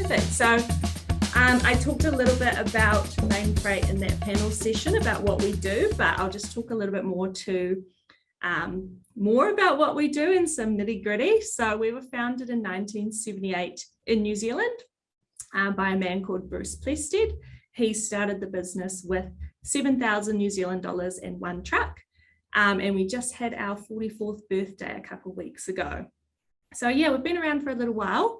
Perfect. So I talked a little bit about Mainfreight in that panel session about what we do, but I'll just talk a little bit more about what we do in some nitty gritty. So we were founded in 1978 in New Zealand by a man called Bruce Plested. He started the business with 7,000 New Zealand dollars and one truck. And we just had our 44th birthday a couple of weeks ago. So yeah, we've been around for a little while.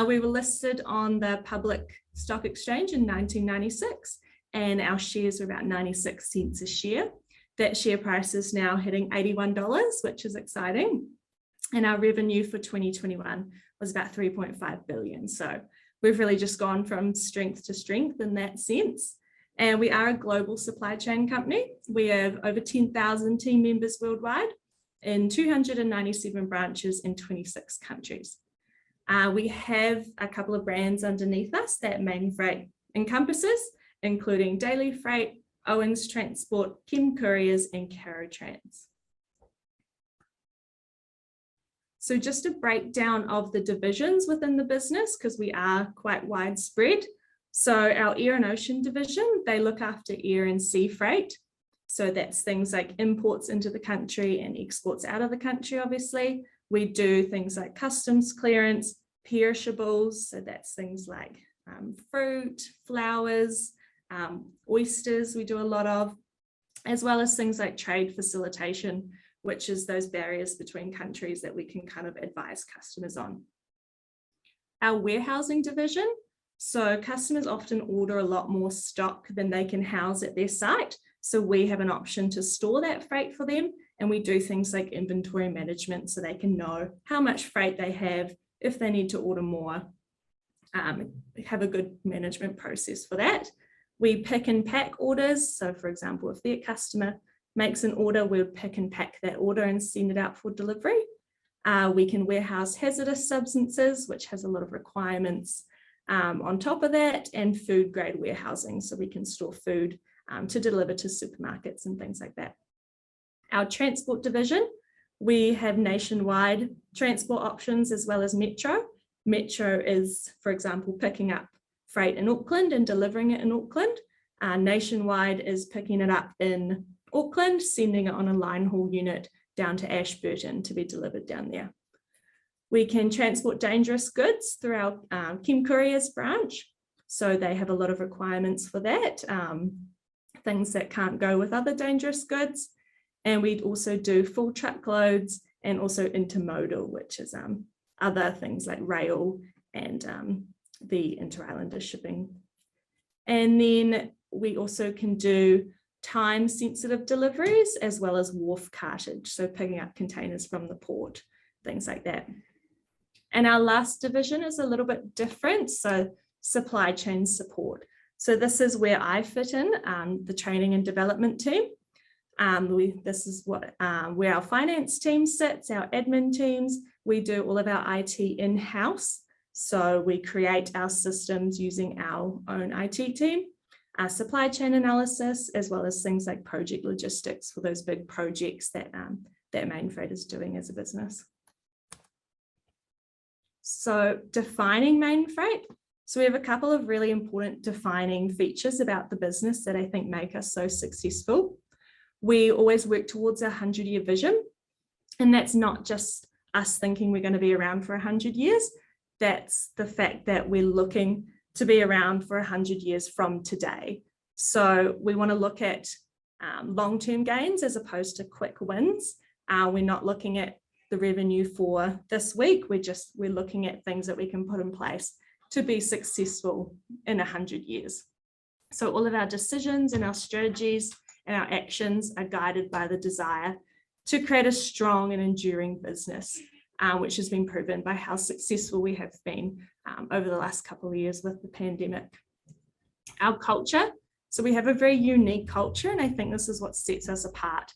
We were listed on the public stock exchange in 1996, and our shares were about 96 cents a share. That share price is now hitting $81, which is exciting. And our revenue for 2021 was about 3.5 billion. So we've really just gone from strength to strength in that sense. And we are a global supply chain company. We have over 10,000 team members worldwide in 297 branches in 26 countries. We have a couple of brands underneath us that Mainfreight encompasses, including Daily Freight, Owens Transport, Kim Couriers, and Caro Trans. So just a breakdown of the divisions within the business, because we are quite widespread. So our air and ocean division, they look after air and sea freight. So that's things like imports into the country and exports out of the country, obviously. We do things like customs clearance, perishables. So that's things like fruit, flowers, oysters we do a lot of, as well as things like trade facilitation, which is those barriers between countries that we can kind of advise customers on. Our warehousing division. So customers often order a lot more stock than they can house at their site. So we have an option to store that freight for them. And we do things like inventory management so they can know how much freight they have, if they need to order more, have a good management process for that. We pick and pack orders. So for example, if their customer makes an order, we'll pick and pack that order and send it out for delivery. We can warehouse hazardous substances, which has a lot of requirements on top of that, and food grade warehousing. So we can store food to deliver to supermarkets and things like that. Our transport division, we have nationwide transport options as well as metro. Metro is, for example, picking up freight in Auckland and delivering it in Auckland. Nationwide is picking it up in Auckland, sending it on a line haul unit down to Ashburton to be delivered down there. We can transport dangerous goods through our Kim Couriers branch. So they have a lot of requirements for that, things that can't go with other dangerous goods. And we'd also do full truckloads and also intermodal, which is other things like rail and the inter-islander shipping. And then we also can do time sensitive deliveries as well as wharf cartage. So picking up containers from the port, things like that. And our last division is a little bit different. So supply chain support. So this is where I fit in, the training and development team. This is where our finance team sits, our admin teams. We do all of our IT in-house. So we create our systems using our own IT team, our supply chain analysis, as well as things like project logistics for those big projects that Mainfreight is doing as a business. So defining Mainfreight. So we have a couple of really important defining features about the business that I think make us so successful. We always work towards our 100-year vision. And that's not just us thinking we're going to be around for 100 years. That's the fact that we're looking to be around for 100 years from today. So we want to look at long-term gains as opposed to quick wins. We're not looking at the revenue for this week. We're looking at things that we can put in place to be successful in 100 years. So all of our decisions and our strategies and our actions are guided by the desire to create a strong and enduring business, which has been proven by how successful we have been over the last couple of years with the pandemic. Our culture. So we have a very unique culture, and I think this is what sets us apart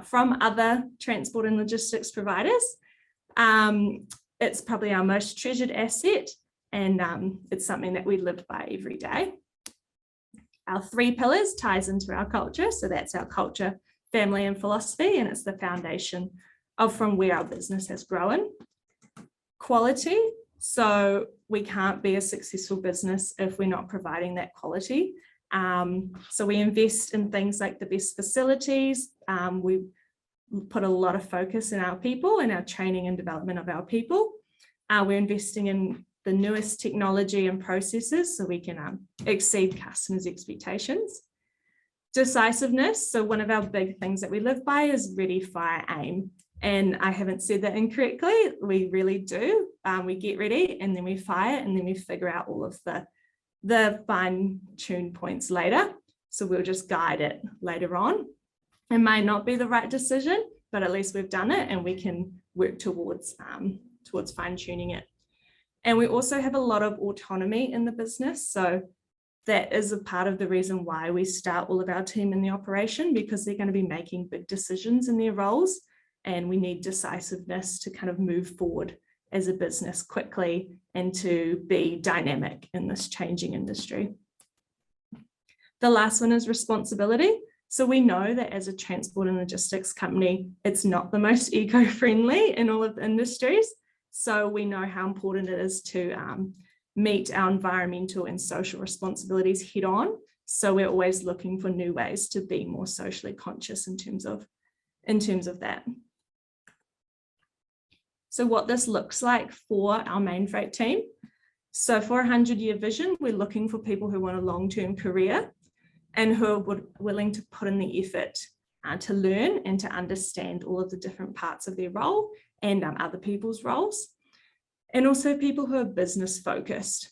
from other transport and logistics providers. It's probably our most treasured asset, and it's something that we live by every day. Our 3 pillars ties into our culture. So that's our culture, family, and philosophy, and it's the foundation of from where our business has grown. Quality. So we can't be a successful business if we're not providing that quality. So we invest in things like the best facilities. We put a lot of focus in our people and our training and development of our people. We're investing in the newest technology and processes so we can exceed customers' expectations. Decisiveness. So one of our big things that we live by is ready, fire, aim. And I haven't said that incorrectly. We really do. We get ready and then we fire and then we figure out all of the fine-tuned points later. So we'll just guide it later on. It might not be the right decision, but at least we've done it and we can work towards fine-tuning it. And we also have a lot of autonomy in the business. So that is a part of the reason why we start all of our team in the operation, because they're going to be making big decisions in their roles. And we need decisiveness to kind of move forward as a business quickly and to be dynamic in this changing industry. The last one is responsibility. So we know that as a transport and logistics company, it's not the most eco-friendly in all of the industries. So we know how important it is to meet our environmental and social responsibilities head on. So we're always looking for new ways to be more socially conscious in terms of that. So what this looks like for our Mainfreight team. So for a 100-year vision, we're looking for people who want a long-term career and who are willing to put in the effort to learn and to understand all of the different parts of their role and other people's roles. And also people who are business focused.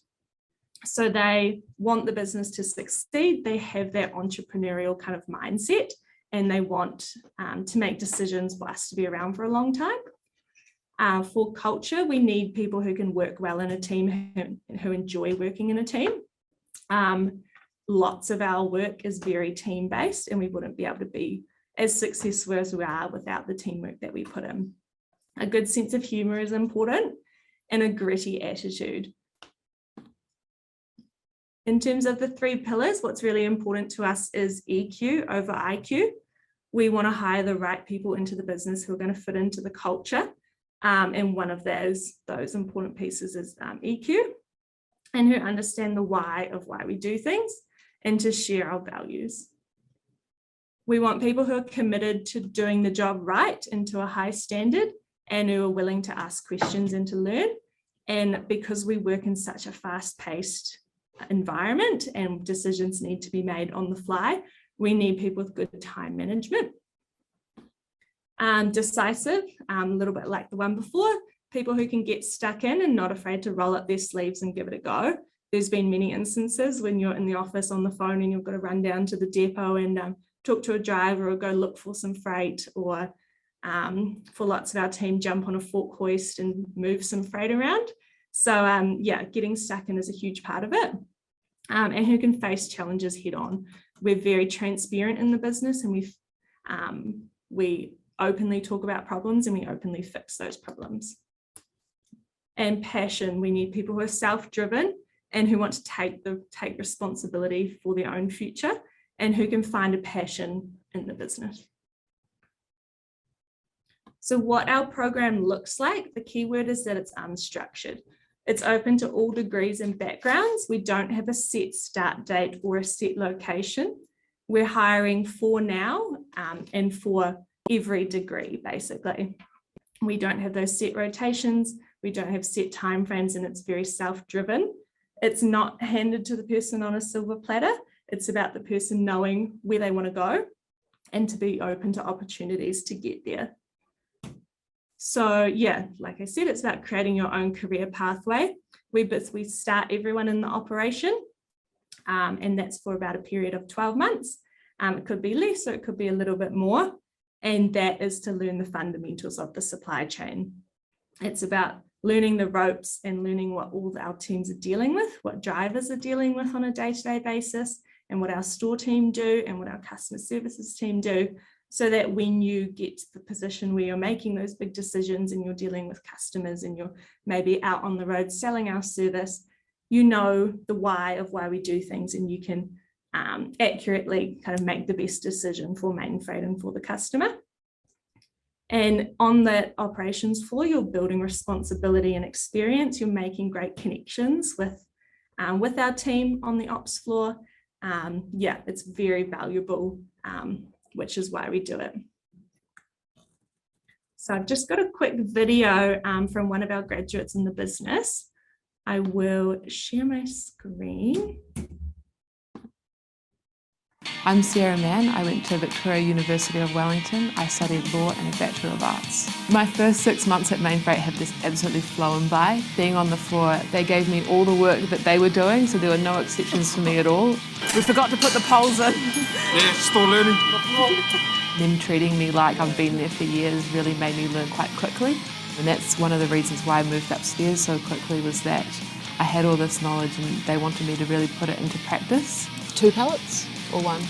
So they want the business to succeed. They have that entrepreneurial kind of mindset and they want to make decisions for us to be around for a long time. For culture, we need people who can work well in a team, who enjoy working in a team. Lots of our work is very team-based and we wouldn't be able to be as successful as we are without the teamwork that we put in. A good sense of humor is important and a gritty attitude. In terms of the 3 pillars, what's really important to us is EQ over IQ. We want to hire the right people into the business who are going to fit into the culture. And one of those important pieces is EQ, and who understand the why of why we do things and to share our values. We want people who are committed to doing the job right and to a high standard and who are willing to ask questions and to learn. And because we work in such a fast-paced environment and decisions need to be made on the fly, we need people with good time management. Decisive, a little bit like the one before, people who can get stuck in and not afraid to roll up their sleeves and give it a go. There's been many instances when you're in the office on the phone and you've got to run down to the depot and talk to a driver or go look for some freight, or for lots of our team jump on a fork hoist and move some freight around. So yeah, getting stuck in is a huge part of it. And who can face challenges head on. We're very transparent in the business and we openly talk about problems and we openly fix those problems. And passion, we need people who are self-driven and who want to take responsibility for their own future and who can find a passion in the business. So what our program looks like, the key word is that it's unstructured. It's open to all degrees and backgrounds. We don't have a set start date or a set location. We're hiring for now and for every degree, basically. We don't have those set rotations. We don't have set timeframes, and it's very self-driven. It's not handed to the person on a silver platter. It's about the person knowing where they want to go and to be open to opportunities to get there. So yeah, like I said, it's about creating your own career pathway. We start everyone in the operation, and that's for about a period of 12 months. It could be less, or it could be a little bit more. And that is to learn the fundamentals of the supply chain. It's about learning the ropes and learning what all our teams are dealing with, what drivers are dealing with on a day-to-day basis, and what our store team do and what our customer services team do, so that when you get to the position where you're making those big decisions and you're dealing with customers and you're maybe out on the road selling our service, you know the why of why we do things, and you can accurately kind of make the best decision for Mainfreight and for the customer. And on that operations floor, you're building responsibility and experience. You're making great connections with our team on the ops floor. Yeah, it's very valuable, which is why we do it. So I've just got a quick video from one of our graduates in the business. I will share my screen. I'm Sarah Mann. I went to Victoria University of Wellington. I studied law and a Bachelor of Arts. My first 6 months at Mainfreight have just absolutely flown by. Being on the floor, they gave me all the work that they were doing, so there were no exceptions for me at all. We forgot to put the poles in. Yeah, still learning. Them treating me like I've been there for years really made me learn quite quickly. And that's one of the reasons why I moved upstairs so quickly, was that I had all this knowledge and they wanted me to really put it into practice. 2 pallets or 1?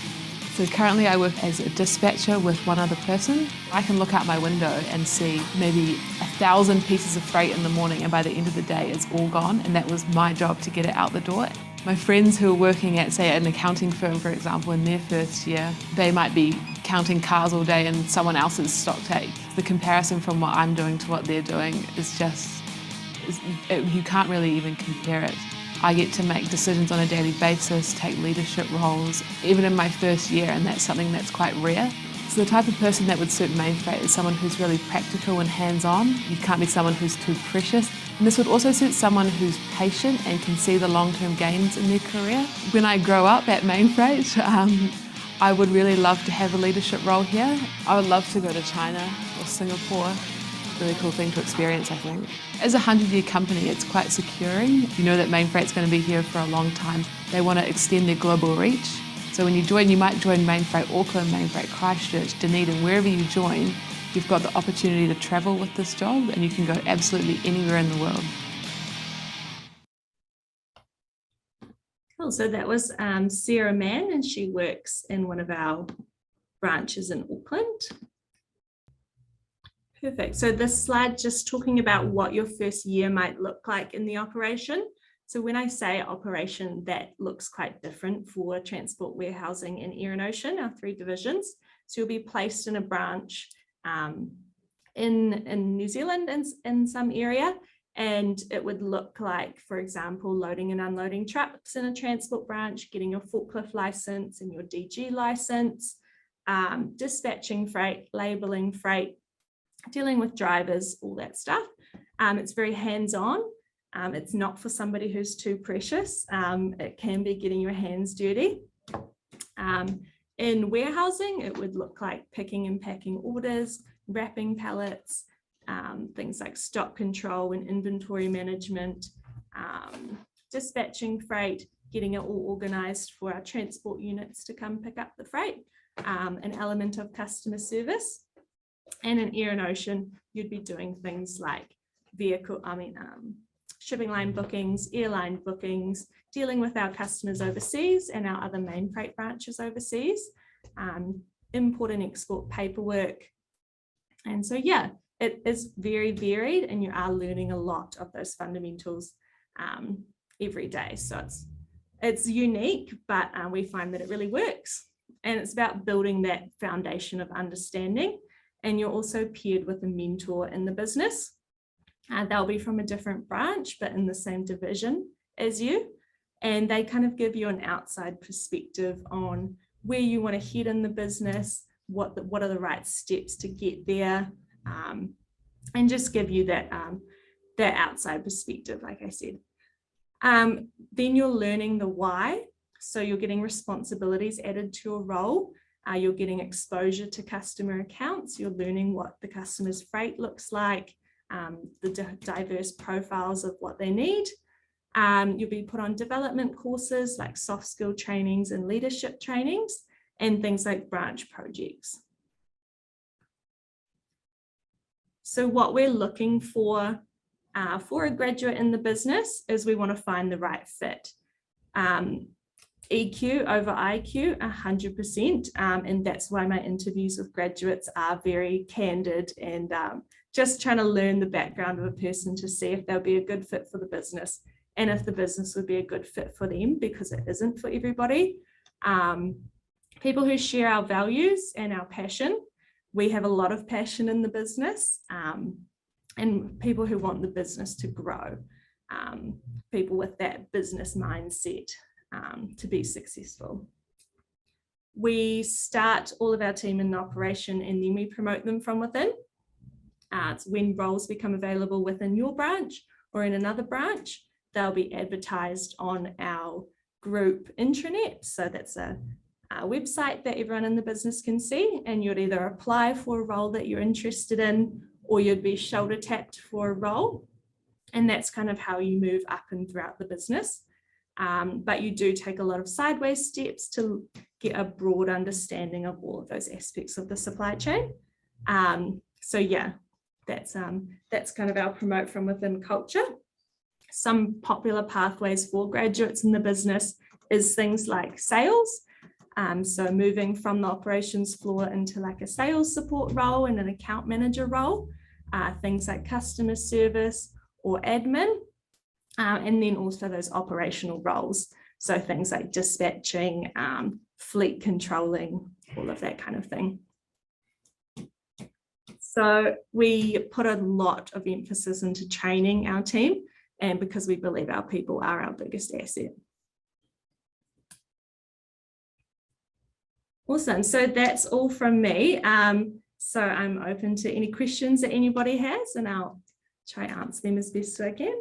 So currently I work as a dispatcher with one other person. I can look out my window and see maybe 1,000 pieces of freight in the morning, and by the end of the day it's all gone, and that was my job to get it out the door. My friends who are working at, say, an accounting firm, for example, in their first year, they might be counting cars all day in someone else's stock take. The comparison from what I'm doing to what they're doing is just, you can't really even compare it. I get to make decisions on a daily basis, take leadership roles, even in my first year, and that's something that's quite rare. So the type of person that would suit Mainfreight is someone who's really practical and hands-on. You can't be someone who's too precious. And this would also suit someone who's patient and can see the long-term gains in their career. When I grow up at Mainfreight, I would really love to have a leadership role here. I would love to go to China or Singapore. Really cool thing to experience, I think. As a 100-year company, it's quite securing. You know that Mainfreight's going to be here for a long time. They want to extend their global reach. So when you join, you might join Mainfreight Auckland, Mainfreight Christchurch, Dunedin, wherever you join, you've got the opportunity to travel with this job, and you can go absolutely anywhere in the world. Cool, so that was Sarah Mann, and she works in one of our branches in Auckland. Perfect. So this slide just talking about what your first year might look like in the operation. So when I say operation, that looks quite different for transport, warehousing, and air and ocean, our 3 divisions. So you'll be placed in a branch in New Zealand in some area, and it would look like, for example, loading and unloading trucks in a transport branch, getting your forklift license and your DG license, dispatching freight, labeling freight, dealing with drivers, all that stuff. It's very hands-on. It's not for somebody who's too precious. It can be getting your hands dirty. In warehousing, it would look like picking and packing orders, wrapping pallets, things like stock control and inventory management, dispatching freight, getting it all organized for our transport units to come pick up the freight, an element of customer service. And in air and ocean, you'd be doing things like shipping line bookings, airline bookings, dealing with our customers overseas and our other Mainfreight branches overseas, import and export paperwork. And so, yeah, it is very varied, and you are learning a lot of those fundamentals every day. So it's unique, but we find that it really works. And it's about building that foundation of understanding. And you're also paired with a mentor in the business. They'll be from a different branch, but in the same division as you. And they kind of give you an outside perspective on where you want to head in the business, what are the right steps to get there, and just give you that outside perspective, like I said. Then you're learning the why. So you're getting responsibilities added to your role. You're getting exposure to customer accounts. You're learning what the customer's freight looks like, the diverse profiles of what they need. You'll be put on development courses like soft skill trainings and leadership trainings, and things like branch projects. So what we're looking for a graduate in the business is we want to find the right fit. EQ over IQ, 100%. And that's why my interviews with graduates are very candid and just trying to learn the background of a person to see if they'll be a good fit for the business and if the business would be a good fit for them, because it isn't for everybody. People who share our values and our passion. we have a lot of passion in the business, and people who want the business to grow, people with that business mindset to be successful. We start all of our team in operation and then we promote them from within. It's when roles become available within your branch or in another branch, they'll be advertised on our group intranet. So that's a website that everyone in the business can see, and you'd either apply for a role that you're interested in or you'd be shoulder tapped for a role. And that's kind of how you move up and throughout the business. But you do take a lot of sideways steps to get a broad understanding of all of those aspects of the supply chain. So yeah, that's kind of our promote from within culture. Some popular pathways for graduates in the business is things like sales. So moving from the operations floor into like a sales support role and an account manager role, things like customer service or admin, and then also those operational roles. So things like dispatching, fleet controlling, all of that kind of thing. So we put a lot of emphasis into training our team, and because we believe our people are our biggest asset. Awesome, so that's all from me. So I'm open to any questions that anybody has, and I'll try to answer them as best I can.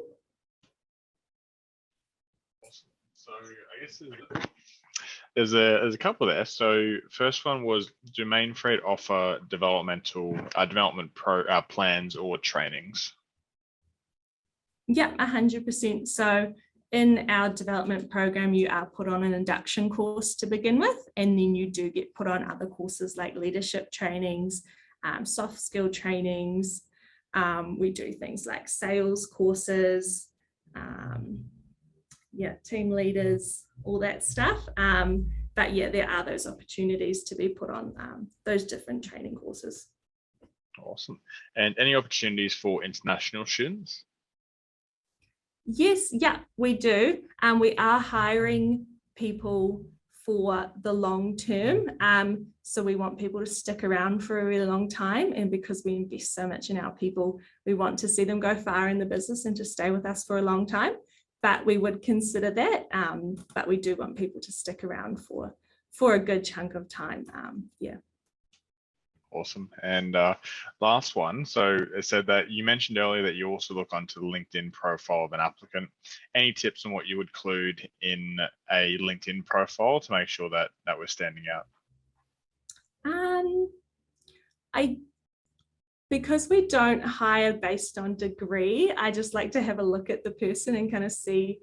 So I guess there's a couple there. So first one was, do Mainfreight offer development plans or trainings? Yeah, 100%. So in our development program, you are put on an induction course to begin with, and then you do get put on other courses like leadership trainings, soft skill trainings. We do things like sales courses, team leaders, all that stuff. But yeah, there are those opportunities to be put on those different training courses. Awesome. And any opportunities for international students? Yes, yeah, we do. We are hiring people for the long term. So we want people to stick around for a really long time. And because we invest so much in our people, we want to see them go far in the business and to stay with us for a long time. But we would consider that. But we do want people to stick around for a good chunk of time. Yeah. Awesome. And last one. So it said that you mentioned earlier that you also look onto the LinkedIn profile of an applicant. Any tips on what you would include in a LinkedIn profile to make sure that we're standing out? Because we don't hire based on degree, I just like to have a look at the person and kind of see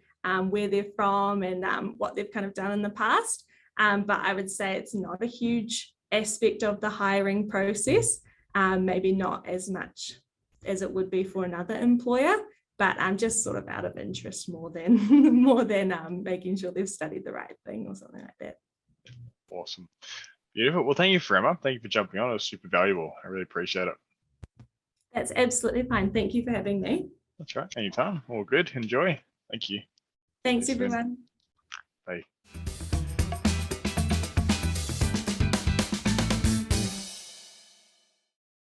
where they're from and what they've kind of done in the past. But I would say it's not a huge aspect of the hiring process, maybe not as much as it would be for another employer, but I'm just sort of out of interest more than making sure they've studied the right thing or something like that. Awesome. Beautiful. Well, thank you, Emma. Thank you for jumping on. It was super valuable. I really appreciate it. That's absolutely fine. Thank you for having me. That's right. Anytime. All good. Enjoy. Thank you. Thanks, everyone. Bye.